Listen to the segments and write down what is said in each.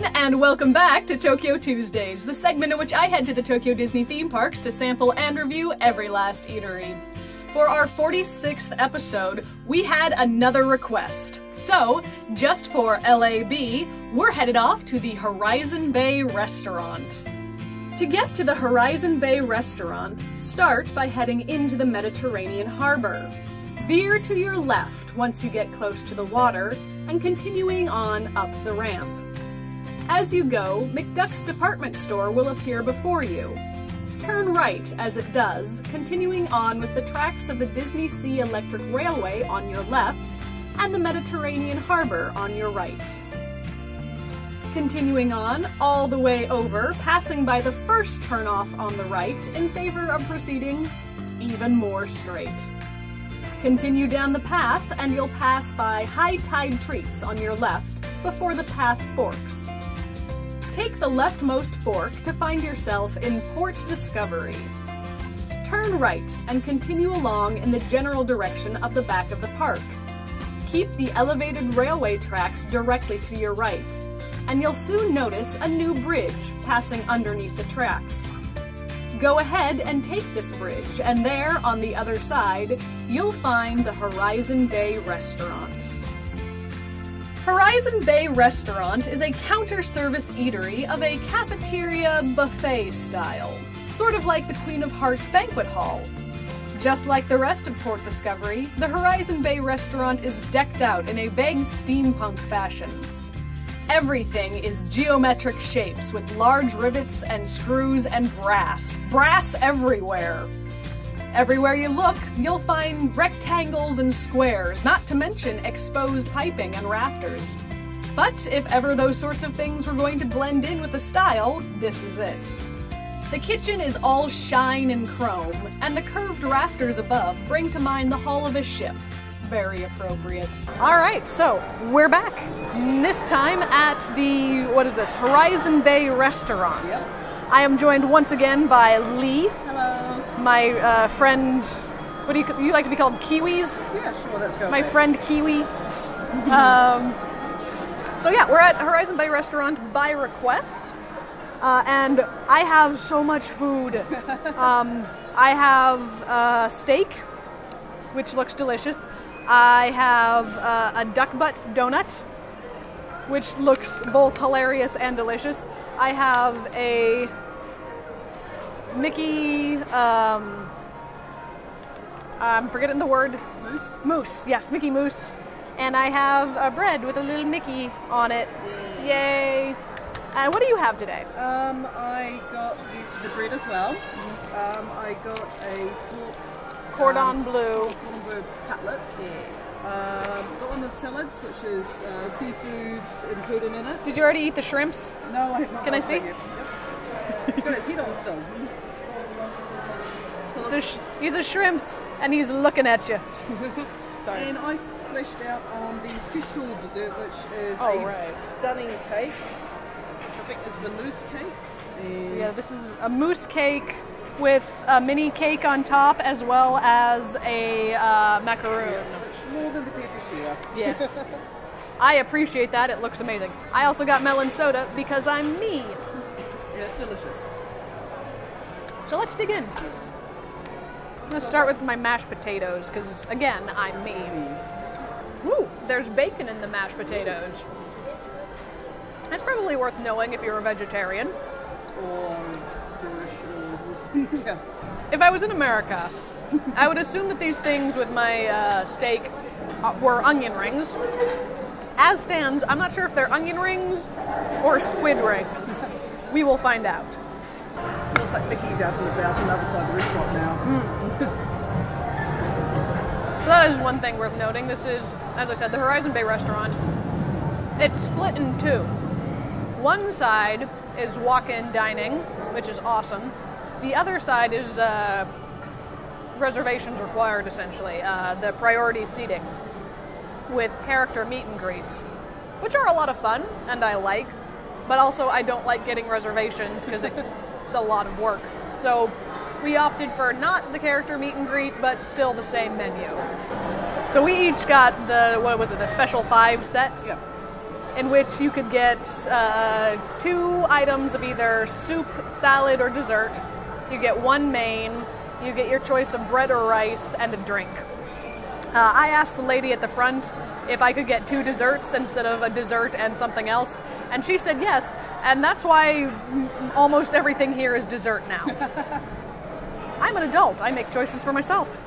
everyone, and welcome back to Tokyo Tuesdays, the segment in which I head to the Tokyo Disney theme parks to sample and review every last eatery. For our 46th episode, we had another request. So, just for LAB, we're headed off to the Horizon Bay Restaurant. To get to the Horizon Bay Restaurant, start by heading into the Mediterranean Harbor. Veer to your left once you get close to the water, and continuing on up the ramp. As you go, McDuck's department store will appear before you. Turn right as it does, continuing on with the tracks of the Disney Sea Electric Railway on your left, and the Mediterranean Harbor on your right. Continuing on, all the way over, passing by the first turnoff on the right in favor of proceeding even more straight. Continue down the path and you'll pass by High Tide Treats on your left before the path forks. Take the leftmost fork to find yourself in Port Discovery. Turn right and continue along in the general direction of the back of the park. Keep the elevated railway tracks directly to your right, and you'll soon notice a new bridge passing underneath the tracks. Go ahead and take this bridge, and there, on the other side, you'll find the Horizon Bay Restaurant. Horizon Bay Restaurant is a counter-service eatery of a cafeteria buffet style, sort of like the Queen of Hearts Banquet Hall. Just like the rest of Port Discovery, the Horizon Bay Restaurant is decked out in a vague steampunk fashion. Everything is geometric shapes with large rivets and screws and brass. Brass everywhere! Everywhere you look, you'll find rectangles and squares, not to mention exposed piping and rafters. But if ever those sorts of things were going to blend in with the style, this is it. The kitchen is all shine and chrome, and the curved rafters above bring to mind the hull of a ship. Very appropriate. Alright, so we're back. This time at the, Horizon Bay Restaurant. Yep. I am joined once again by Lee. Hello. My friend, what do you like to be called, Kiwis? Yeah, sure, let's go. My friend Kiwi. So yeah, we're at Horizon Bay Restaurant by request, and I have so much food. I have steak, which looks delicious. I have a duck butt donut, which looks both hilarious and delicious. I have a Mickey, I'm forgetting the word. Moose? Moose, yes, Mickey Moose. And I have a bread with a little Mickey on it. Yay! And what do you have today? I got the bread as well. I got a pork Cordon bleu. cutlet. Got one of the salads, which is seafoods included in it. Did you already eat the shrimps? No, I have not. Can I see? Yet. Yep. It's got its head on still. So he's a shrimps, and he's looking at you. Sorry. And I splashed out on the special dessert, which is stunning cake. I think this is a mousse cake. So yeah, this is a mousse cake with a mini cake on top, as well as a macaroon. Yeah, which more than prepared to share. Yes. I appreciate that. It looks amazing. I also got melon soda because I'm me. Yeah, it's delicious. So let's dig in. I'm going to start with my mashed potatoes because, again, I'm me. Woo! There's bacon in the mashed potatoes. That's probably worth knowing if you're a vegetarian. Or Jewish, or yeah. If I was in America, I would assume that these things with my steak were onion rings. As stands, I'm not sure if they're onion rings or squid rings. We will find out. Looks like Mickey's out and about on the other side of the restaurant now. So that is one thing worth noting. This is, as I said, the Horizon Bay Restaurant. It's split in two. One side is walk-in dining, which is awesome. The other side is reservations required, essentially, the priority seating with character meet and greets, which are a lot of fun, and I like, but also I don't like getting reservations because it's a lot of work. So we opted for not the character meet and greet, but still the same menu. So we each got the, the Special 5 set. Yeah. in which you could get 2 items of either soup, salad, or dessert. You get 1 main, you get your choice of bread or rice, and a drink. I asked the lady at the front if I could get 2 desserts instead of a dessert and something else, and she said yes, and that's why almost everything here is dessert now. I'm an adult, I make choices for myself.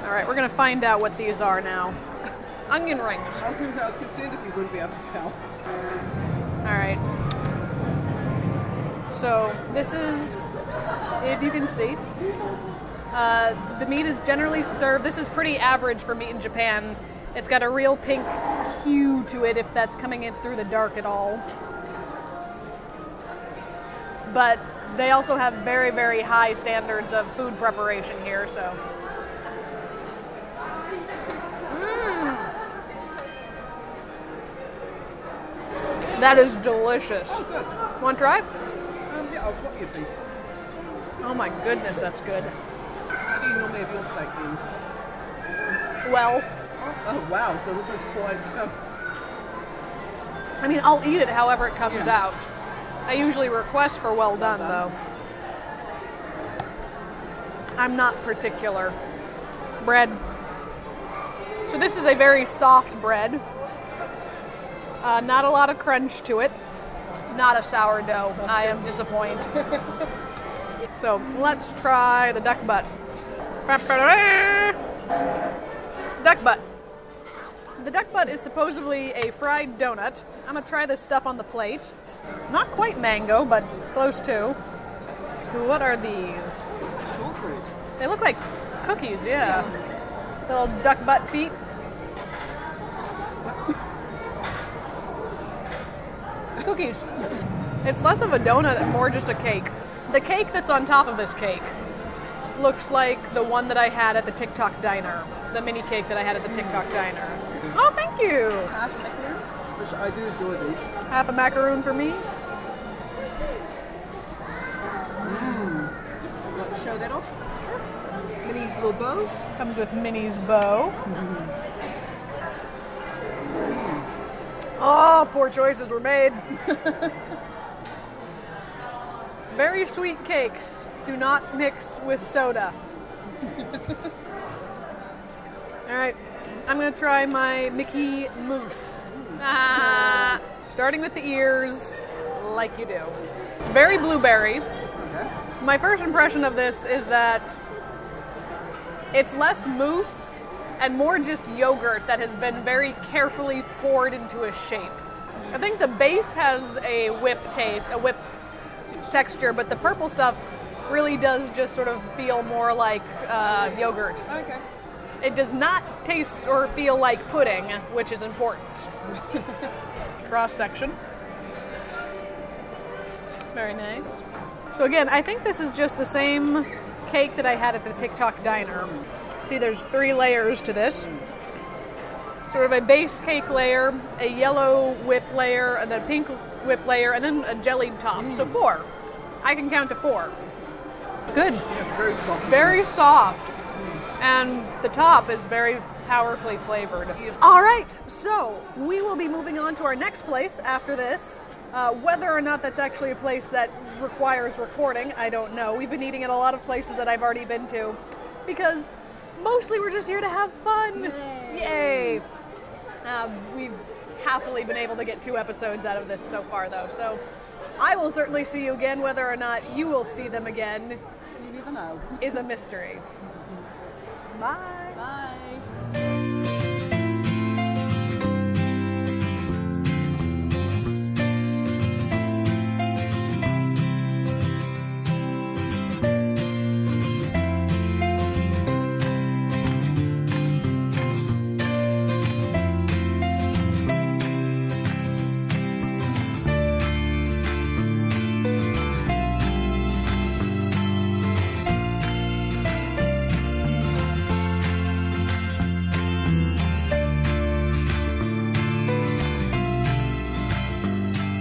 Alright, we're gonna find out what these are now. Onion rings. I was going to say, I was concerned if you wouldn't be able to tell. Alright. So, this is, if you can see, the meat is generally served, this is pretty average for meat in Japan. It's got a real pink hue to it, if that's coming in through the dark at all. But they also have very, very high standards of food preparation here, so. That is delicious. Oh, good. Want to try? Yeah, I'll swap you a piece. Oh my goodness, that's good. How do you normally have your steak then? Well, oh wow, so this is quite... I mean, I'll eat it however it comes out. I usually request for well done, though. I'm not particular. Bread. So this is a very soft bread. Not a lot of crunch to it. Not a sourdough. I am disappointed. So let's try the duck butt. Duck butt. The duck butt is supposedly a fried donut. I'm gonna try this stuff on the plate. Not quite mango, but close to. So what are these? It's shortbread. They look like cookies, yeah. Little duck butt feet. Cookies. It's less of a donut and more just a cake. The cake that's on top of this cake looks like the one that I had at the TikTok diner. The mini cake that I had at the TikTok diner. Oh, thank you. Half macaroon, which I do enjoy these. Half a macaroon for me. Would you like to show that off? Sure. Minnie's little bow. Comes with Minnie's bow. Oh, poor choices were made. Very sweet cakes do not mix with soda. Alright, I'm gonna try my Mickey Mousse. Starting with the ears, like you do. It's very blueberry. Okay. My first impression of this is that it's less mousse and more just yogurt that has been very carefully poured into a shape. I think the base has a whip taste, a whip texture, but the purple stuff really does just sort of feel more like yogurt. Okay. It does not taste or feel like pudding, which is important. Cross section. Very nice. So again, I think this is just the same cake that I had at the TikTok diner. See, there's 3 layers to this. Sort of a base cake layer, a yellow whip layer, and then a pink whip layer, and then a jellied top. So 4. I can count to 4. Good. Yeah, very soft. Very soft. And the top is very powerfully flavored. All right, so we will be moving on to our next place after this. Whether or not that's actually a place that requires recording, I don't know. We've been eating at a lot of places that I've already been to because mostly we're just here to have fun. Yay! We've happily been able to get 2 episodes out of this so far, though. So I will certainly see you again. Whether or not you will see them again, You never know. is a mystery. Bye. Bye.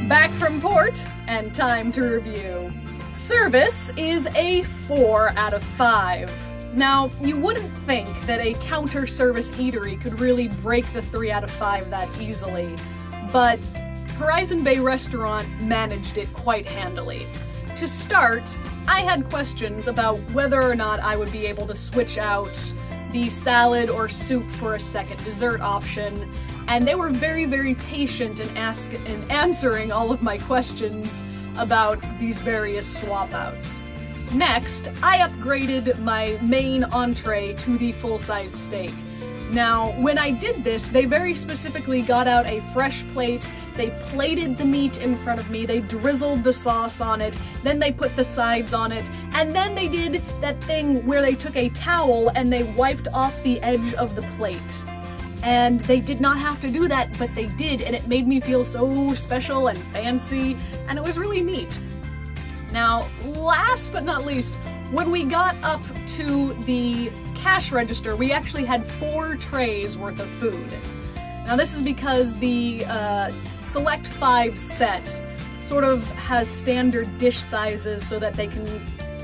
Back from port, and time to review. Service is a 4 out of 5. Now, you wouldn't think that a counter-service eatery could really break the 3 out of 5 that easily, but Horizon Bay Restaurant managed it quite handily. To start, I had questions about whether or not I would be able to switch out the salad or soup for a second dessert option, and they were very, very patient in answering all of my questions about these various swap-outs. Next, I upgraded my main entree to the full-size steak. Now, when I did this, they very specifically got out a fresh plate, they plated the meat in front of me, they drizzled the sauce on it, then they put the sides on it, and then they did that thing where they took a towel and they wiped off the edge of the plate. And they did not have to do that, but they did, and it made me feel so special and fancy, and it was really neat. Now, last but not least, when we got up to the cash register, we actually had 4 trays worth of food. Now this is because the Select 5 set sort of has standard dish sizes so that they can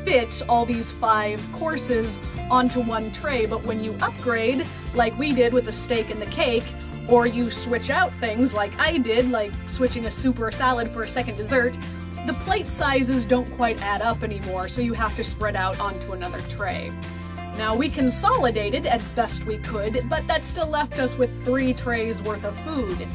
fit all these 5 courses onto one tray, but when you upgrade, like we did with the steak and the cake, or you switch out things like I did, like switching a soup or a salad for a second dessert, the plate sizes don't quite add up anymore, so you have to spread out onto another tray. Now, we consolidated as best we could, but that still left us with 3 trays worth of food.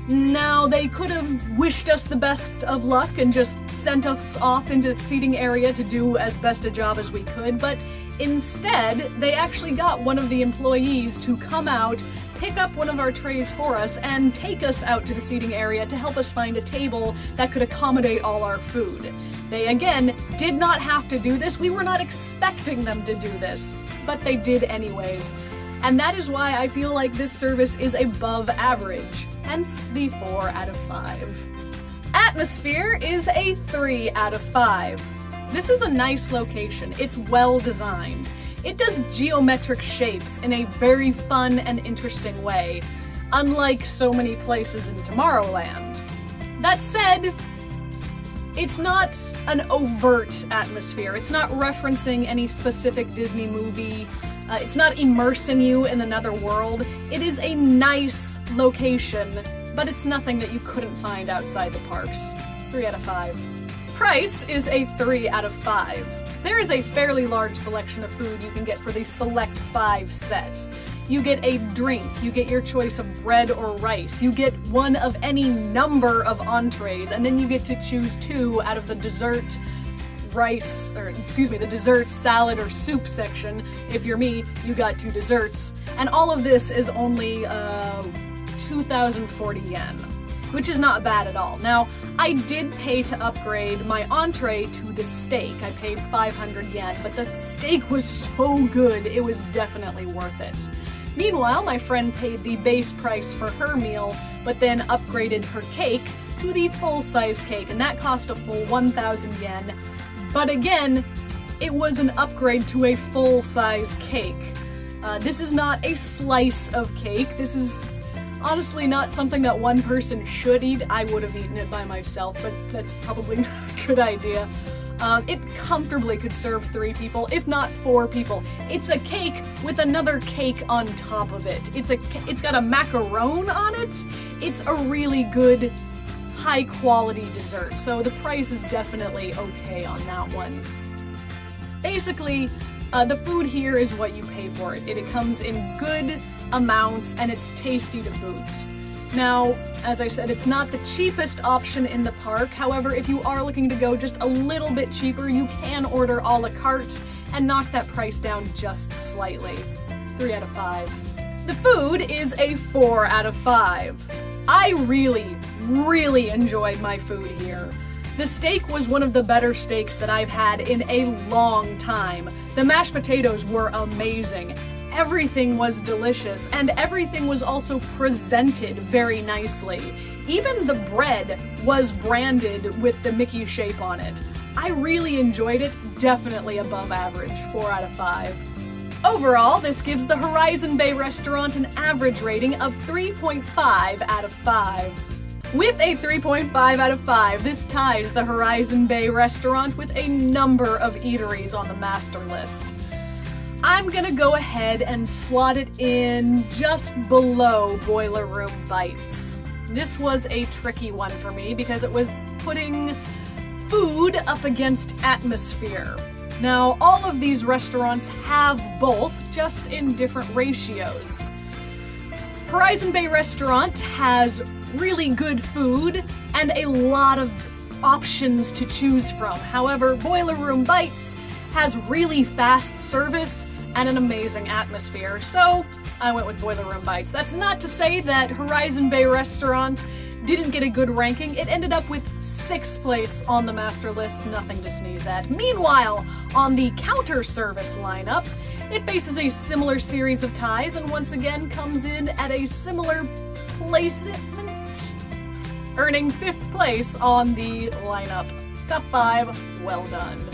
Now, they could have wished us the best of luck and just sent us off into the seating area to do as best a job as we could, but instead, they actually got one of the employees to come out, pick up one of our trays for us, and take us out to the seating area to help us find a table that could accommodate all our food. They, again, did not have to do this. We were not expecting them to do this, but they did anyways. And that is why I feel like this service is above average, hence the 4 out of 5. Atmosphere is a 3 out of 5. This is a nice location. It's well designed. It does geometric shapes in a very fun and interesting way, unlike so many places in Tomorrowland. That said, it's not an overt atmosphere. It's not referencing any specific Disney movie. It's not immersing you in another world. It is a nice location, but it's nothing that you couldn't find outside the parks. 3 out of 5. Price is a 3 out of 5. There is a fairly large selection of food you can get for the Select 5 set. You get a drink, you get your choice of bread or rice, you get one of any number of entrees, and then you get to choose 2 out of the dessert, the dessert, salad, or soup section. If you're me, you got 2 desserts. And all of this is only 2,040 yen. Which is not bad at all. Now, I did pay to upgrade my entree to the steak. I paid 500 yen, but the steak was so good, it was definitely worth it. Meanwhile, my friend paid the base price for her meal, but then upgraded her cake to the full-size cake, and that cost a full 1,000 yen. But again, it was an upgrade to a full-size cake. This is not a slice of cake. This is honestly not something that one person should eat. I would have eaten it by myself, but that's probably not a good idea. It comfortably could serve 3 people, if not 4 people. It's a cake with another cake on top of it. It's got a macaron on it. It's a really good, high-quality dessert, so the price is definitely okay on that one. Basically, the food here is what you pay for it. It comes in good amounts, and it's tasty to boot. Now, as I said, it's not the cheapest option in the park. However, if you are looking to go just a little bit cheaper, you can order a la carte and knock that price down just slightly. 3 out of 5. The food is a 4 out of 5. I really enjoyed my food here. The steak was one of the better steaks that I've had in a long time. The mashed potatoes were amazing. Everything was delicious, and everything was also presented very nicely. Even the bread was branded with the Mickey shape on it. I really enjoyed it, definitely above average, 4 out of 5. Overall, this gives the Horizon Bay Restaurant an average rating of 3.5 out of 5. With a 3.5 out of 5, this ties the Horizon Bay Restaurant with a number of eateries on the master list. I'm gonna go ahead and slot it in just below Boiler Room Bites. This was a tricky one for me because it was putting food up against atmosphere. Now, all of these restaurants have both, just in different ratios. Horizon Bay Restaurant has really good food and a lot of options to choose from. However, Boiler Room Bites has really fast service and an amazing atmosphere, so I went with Boiler Room Bites. That's not to say that Horizon Bay Restaurant didn't get a good ranking. It ended up with 6th place on the master list, nothing to sneeze at. Meanwhile, on the counter service lineup, it faces a similar series of ties and once again comes in at a similar placement, earning 5th place on the lineup. Top 5, well done.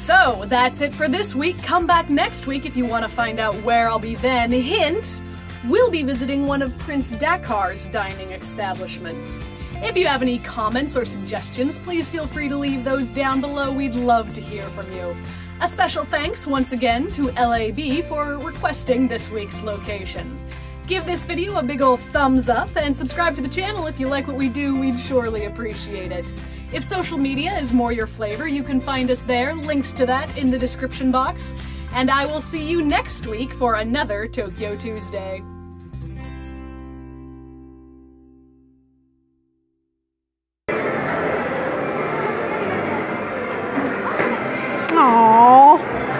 So, that's it for this week. Come back next week if you want to find out where I'll be then. Hint, we'll be visiting one of Prince Dakar's dining establishments. If you have any comments or suggestions, please feel free to leave those down below. We'd love to hear from you. A special thanks once again to LAB for requesting this week's location. Give this video a big ol' thumbs up and subscribe to the channel if you like what we do. We'd surely appreciate it. If social media is more your flavor, you can find us there, links to that in the description box. And I will see you next week for another Tokyo Tuesday.